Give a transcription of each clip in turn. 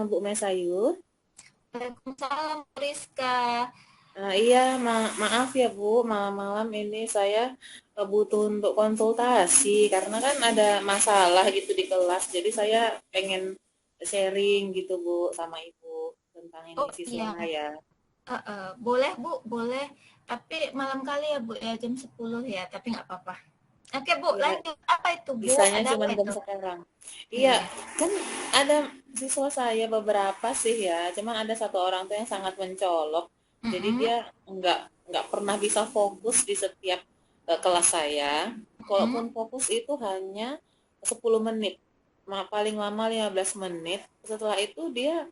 Bu Mesayu. Waalaikumsalam, Rizka. Iya, maaf ya Bu, malam-malam ini saya butuh untuk konsultasi karena kan ada masalah gitu di kelas. Jadi saya pengen sharing gitu Bu sama Ibu tentang ini Oh siswa iya, saya. boleh Bu, boleh. Tapi malam kali ya Bu ya, jam 10 ya, tapi nggak apa-apa. Oke Bu, Iya, lanjut. Apa itu Bu? bisanya Ada cuma apa jam itu? sekarang. Iya, Iya. kan ada siswa saya beberapa sih ya, cuman ada satu orang tuh yang sangat mencolok. Jadi Mm-mm, dia nggak nggak pernah bisa fokus di setiap kelas saya. Kalaupun mm-mm. fokus itu hanya 10 menit, paling lama 15 menit. Setelah itu dia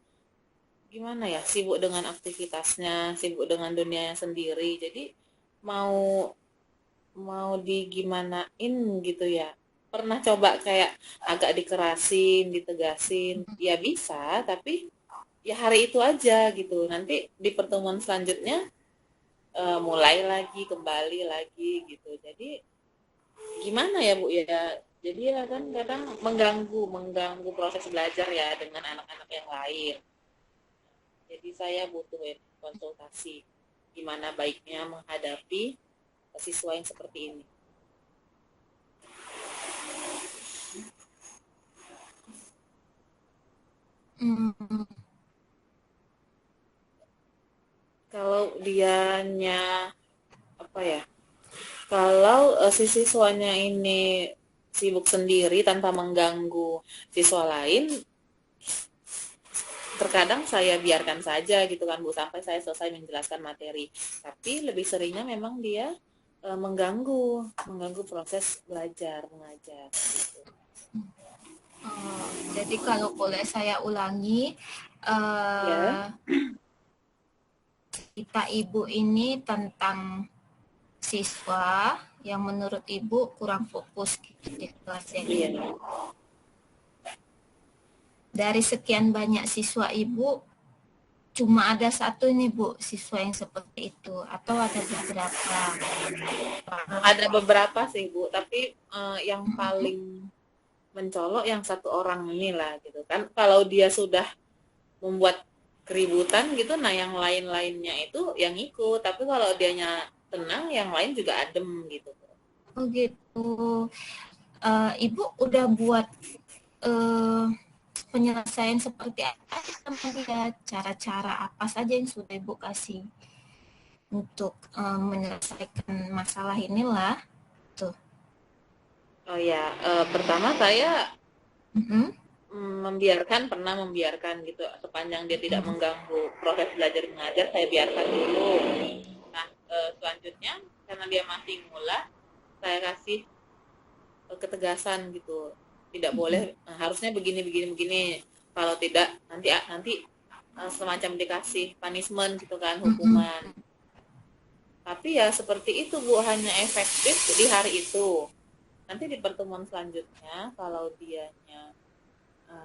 gimana ya, sibuk dengan aktivitasnya, sibuk dengan dunianya sendiri. Jadi mau mau digimanain gitu ya, pernah coba kayak agak dikerasin, ditegasin ya bisa, tapi ya hari itu aja gitu, nanti di pertemuan selanjutnya mulai lagi, kembali lagi gitu. Jadi gimana ya Bu ya, jadi ya kan kadang mengganggu mengganggu proses belajar ya dengan anak-anak yang lain. Jadi saya butuh konsultasi gimana baiknya menghadapi siswa yang seperti ini. Mm. Kalau dianya apa ya, kalau si siswanya ini sibuk sendiri tanpa mengganggu siswa lain, terkadang saya biarkan saja gitu kan Bu sampai saya selesai menjelaskan materi. Tapi lebih seringnya memang dia mengganggu proses belajar mengajar gitu. Jadi kalau boleh saya ulangi, Ya, eh kita Ibu ini tentang siswa yang menurut Ibu kurang fokus gitu di kelas yang iya. ini. Dari sekian banyak siswa Ibu, cuma ada satu nih Bu, siswa yang seperti itu, atau ada beberapa? Ada beberapa sih Bu, tapi yang paling mencolok yang satu orang inilah gitu kan. Kalau dia sudah membuat keributan gitu, nah yang lain-lainnya itu yang ikut, tapi kalau dianya tenang yang lain juga adem gitu. Oh gitu. Ibu udah buat eh, penyelesaian seperti apa sama dia? Cara-cara apa saja yang sudah Ibu kasih untuk menyelesaikan masalah inilah? Tuh. Oh ya, pertama saya Mm-mm. pernah membiarkan gitu sepanjang dia tidak mengganggu proses belajar mengajar, saya biarkan dulu. Nah, selanjutnya karena dia masih ngulah, saya kasih ketegasan gitu, tidak boleh, harusnya begini begini begini, kalau tidak nanti semacam dikasih punishment gitu kan, Mm-mm. hukuman. Tapi ya seperti itu Bu, hanya efektif di hari itu. Nanti di pertemuan selanjutnya kalau dianya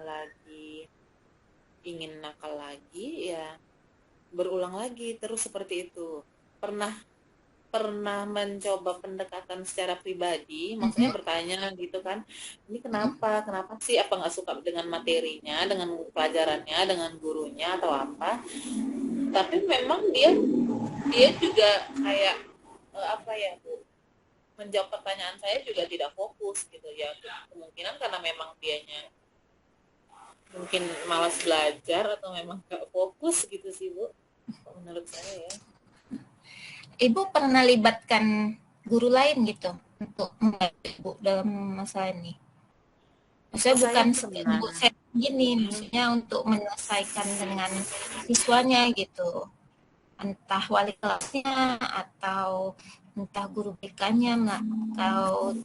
lagi ingin nakal lagi ya berulang lagi terus seperti itu. Pernah pernah mencoba pendekatan secara pribadi, maksudnya Mm-mm. bertanya gitu kan, ini kenapa sih, apa nggak suka dengan materinya, dengan pelajarannya, dengan gurunya atau apa. Tapi memang dia dia juga kayak apa ya Bu, menjawab pertanyaan saya juga tidak fokus gitu ya, kemungkinan karena memang dianya mungkin malas belajar atau memang gak fokus gitu sih Bu, menurut saya ya. Ibu pernah libatkan guru lain gitu untuk membantu Ibu dalam masalah ini? Maksudnya Saya bukan pernah. Ibu set gini, maksudnya untuk menyelesaikan dengan siswanya gitu. Entah wali kelasnya atau entah guru BK-nya atau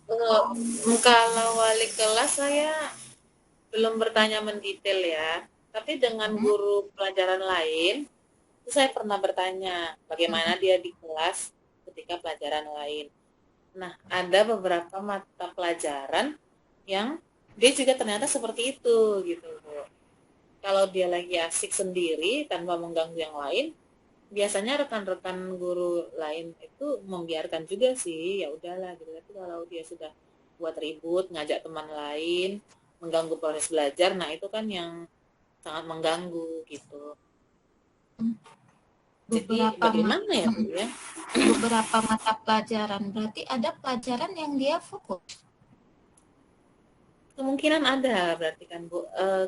Kalau wali kelas saya belum bertanya mendetail ya, tapi dengan guru pelajaran lain itu saya pernah bertanya bagaimana dia di kelas ketika pelajaran lain. Nah, ada beberapa mata pelajaran yang dia juga ternyata seperti itu gitu Bu. Kalau dia lagi asik sendiri tanpa mengganggu yang lain, biasanya rekan-rekan guru lain itu membiarkan juga sih, ya udahlah gitu. Tapi kalau dia sudah buat ribut, ngajak teman lain, mengganggu proses belajar, nah itu kan yang sangat mengganggu gitu. Jadi beberapa bagaimana ya Bu ya? beberapa mata pelajaran, berarti ada pelajaran yang dia fokus. Kemungkinan ada berarti kan Bu.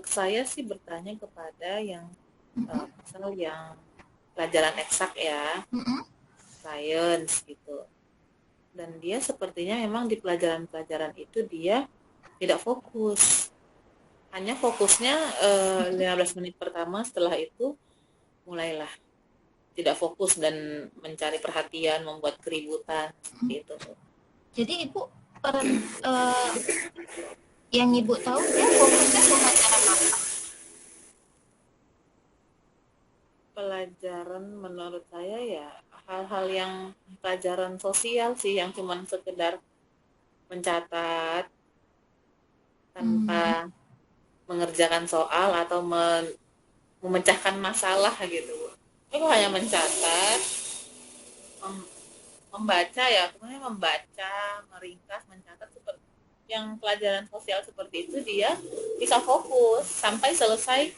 Saya sih bertanya kepada yang Mm-mm, misal yang pelajaran eksak ya, mm-mm, science gitu. Dan dia sepertinya memang di pelajaran-pelajaran itu dia tidak fokus. Hanya fokusnya 15 menit pertama, setelah itu mulailah tidak fokus dan mencari perhatian, membuat keributan seperti mm. itu. Jadi ibu yang ibu tahu dia fokusnya pelajaran apa? Pelajaran menurut saya ya hal-hal yang pelajaran sosial sih yang cuman sekedar mencatat Hmm, tanpa mengerjakan soal atau memecahkan masalah gitu. Aku hanya mencatat, membaca ya, sebenarnya membaca, meringkas, mencatat seperti yang pelajaran sosial seperti itu dia bisa fokus sampai selesai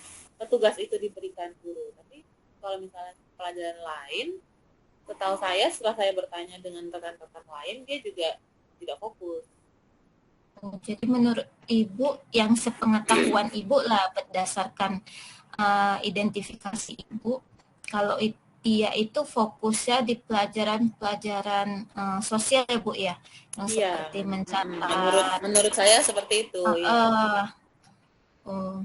tugas itu diberikan guru. Tapi kalau misalnya pelajaran lain, setahu saya setelah saya bertanya dengan rekan-rekan lain, dia juga tidak fokus. jadi menurut ibu yang sepengetahuan ibu lah berdasarkan identifikasi ibu, kalau dia itu fokusnya di pelajaran-pelajaran sosial ya Bu ya, yang Iya, seperti menurut mencatat. menurut saya seperti itu. Uh, Iya. uh, uh,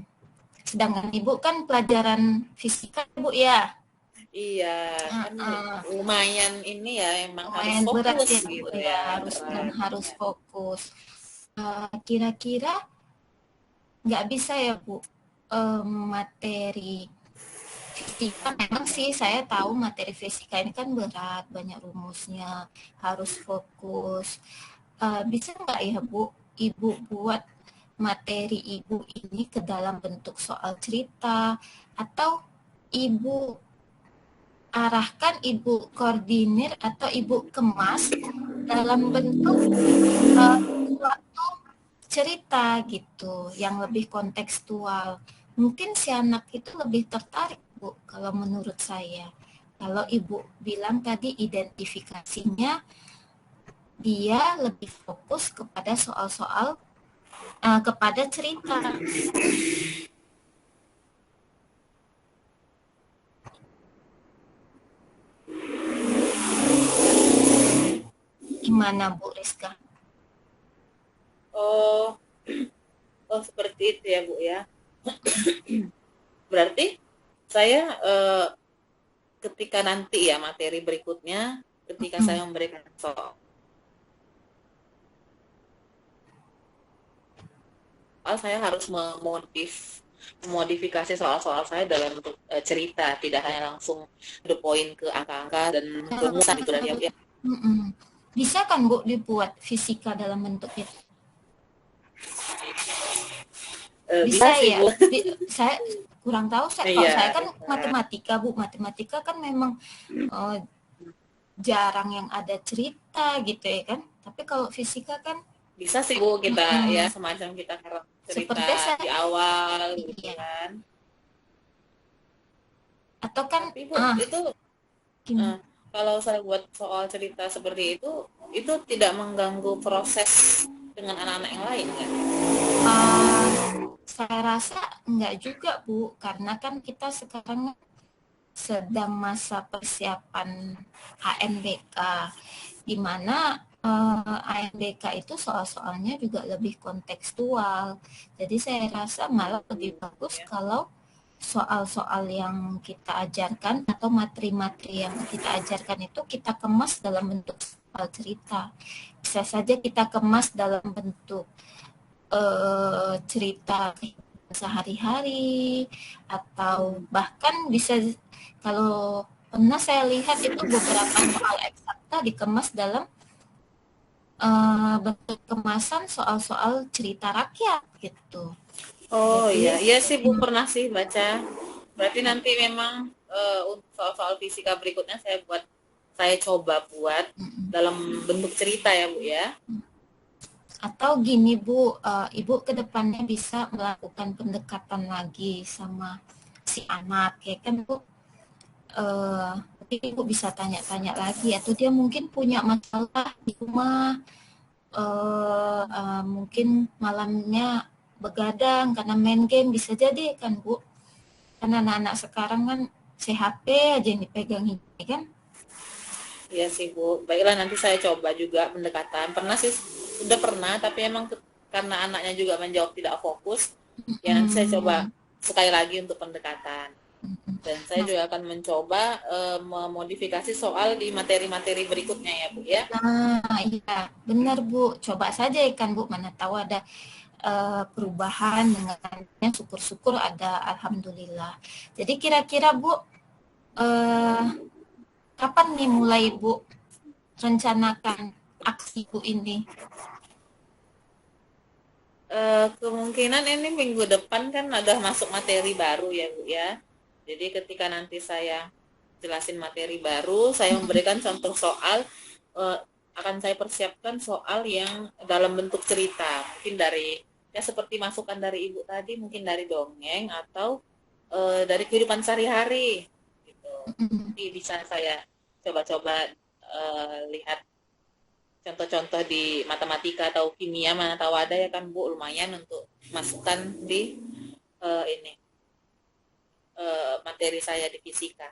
Sedangkan ibu kan pelajaran fisika Bu ya, Iya, uh, kan uh, lumayan ini ya, emang harus lumayan berat fokus ya Bu gitu ya, ya, harus dan berat. harus Iya. fokus. Kira-kira nggak bisa ya Bu, materi fisika memang sih saya tahu materi fisika ini kan berat, banyak rumusnya, harus fokus. Bisa nggak ya Bu, Ibu buat materi Ibu ini ke dalam bentuk soal cerita atau Ibu arahkan, Ibu koordinir atau Ibu kemas dalam bentuk suatu cerita gitu yang lebih kontekstual. Mungkin si anak itu lebih tertarik Bu kalau menurut saya. Kalau Ibu bilang tadi identifikasinya dia lebih fokus kepada soal-soal kepada cerita. Gimana Bu Rizka? Oh, oh seperti itu ya Bu ya. Berarti saya ketika nanti ya materi berikutnya, ketika Hmm. saya memberikan soal, saya harus memodifikasi soal-soal saya dalam bentuk cerita, tidak hanya langsung to the point ke angka-angka dan rumusan itu dari ya. Bisa kan Bu dibuat fisika dalam bentuk itu? Bisa Bisa sih ya. Bu. Saya kurang tahu. Kalau saya Iya, kan bisa. matematika Bu, matematika kan memang uh, jarang yang ada cerita gitu ya kan. Tapi kalau fisika kan Bisa sih Bu kita ya mm, semacam kita cerita seperti di saya, awal gitu iya. kan. Atau kan Tapi Bu itu gimana? eh, kalau saya buat soal cerita seperti itu tidak mengganggu proses dengan anak-anak yang lain kan? Uh, saya rasa enggak juga Bu, karena kan kita sekarang sedang masa persiapan AMBK, di mana AMBK itu soal-soalnya juga lebih kontekstual. Jadi saya rasa malah lebih bagus Ya. kalau soal-soal yang kita ajarkan atau materi-materi yang kita ajarkan itu kita kemas dalam bentuk soal cerita. Bisa saja kita kemas dalam bentuk cerita sehari-hari atau bahkan bisa, kalau pernah saya lihat itu beberapa soal eksakta dikemas dalam bentuk kemasan soal-soal cerita rakyat gitu. Oh iya, Jadi iya sih Bu pernah sih baca. Berarti nanti memang untuk soal-soal fisika berikutnya saya coba buat dalam bentuk cerita ya Bu ya. Atau gini Bu, Ibu ke depannya bisa melakukan pendekatan lagi sama si anak, ya kan Bu? Mungkin Ibu bisa tanya-tanya lagi, atau dia mungkin punya masalah di rumah, mungkin malamnya begadang karena main game, bisa jadi kan Bu? Karena anak-anak sekarang kan si HP aja yang dipegang ini kan. Iya sih Bu. Baiklah nanti saya coba juga pendekatan. Pernah sih, udah pernah, tapi emang karena anaknya juga menjawab tidak fokus, ya nanti saya coba Hmm, sekali lagi untuk pendekatan. Dan saya nah, juga akan mencoba memodifikasi soal di materi-materi berikutnya ya Bu ya. nah, iya benar Bu, coba saja kan Bu, mana tahu ada perubahan dengannya, syukur-syukur ada, alhamdulillah. Jadi kira-kira Bu, eh, kapan nih mulai Bu rencanakan aksi Bu ini? Kemungkinan ini minggu depan kan ada masuk materi baru ya Bu ya. Jadi ketika nanti saya jelasin materi baru, saya memberikan contoh soal, eh, akan saya persiapkan soal yang dalam bentuk cerita. Mungkin dari, ya seperti masukan dari Ibu tadi, mungkin dari dongeng atau dari kehidupan sehari-hari gitu. Nanti bisa saya coba-coba lihat contoh-contoh di matematika atau kimia, mana tahu ada ya kan Bu, lumayan untuk masukan di ini materi saya di fisika.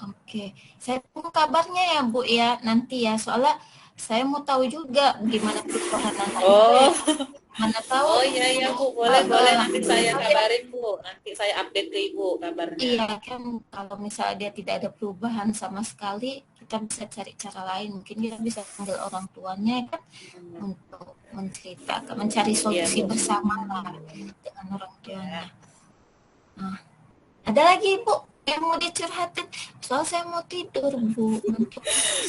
Oke, saya tunggu kabarnya ya Bu ya, nanti ya, soalnya saya mau tahu juga gimana perubahan anak saya. Oh, Mana tahu, oh iya ya Bu, boleh boleh nanti saya saya, kabarin Bu, nanti saya update ke Ibu kabarnya. iya kan, kalau misalnya dia tidak ada perubahan sama sekali, kita bisa cari cara lain. Mungkin kita bisa panggil orang tuanya kan Hmm, untuk menceritakan, mencari iya solusi Bu. bersama lah dengan orang tuanya. Ya. Nah, ada lagi Bu yang mau dicurhatin? Soal saya mau tidur Bu, ngantuk.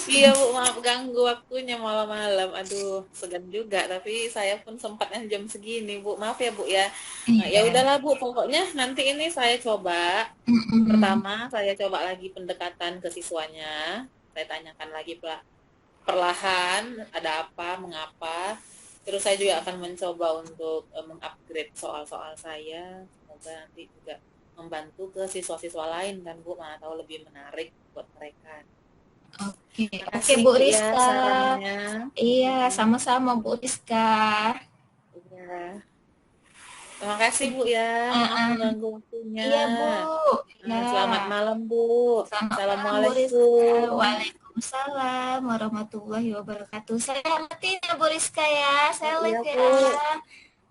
Iya Bu, maaf ganggu waktunya malam-malam. Aduh, segan juga. Tapi saya pun sempatnya jam segini Bu. Maaf ya Bu ya. Nah, ya Iya. udahlah Bu. Pokoknya nanti ini saya coba. Mm-mm. Pertama, saya coba lagi pendekatan ke siswanya. Saya tanyakan lagi perlahan ada apa, mengapa. Terus saya juga akan mencoba untuk mengupgrade soal-soal saya. Semoga nanti juga membantu ke siswa-siswa lain kan Bu. Mana tahu lebih menarik buat mereka. Oke, oke Makasih Bu Bu ya Rizka. sarannya. Iya, Mm-mm. sama-sama Bu Rizka. Iya. Terima kasih Bu ya. Ah, Maaf ah. mengganggu waktunya. Iya Bu. Nah, selamat Ya, malam Bu. selamat malam Bu Rizka. Assalamualaikum. Waalaikumsalam warahmatullahi wabarakatuh. Saya amatin ya Bu Rizka ya. Saya Oh iya live Bu. ya. Ya,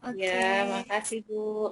Oke. makasih Bu.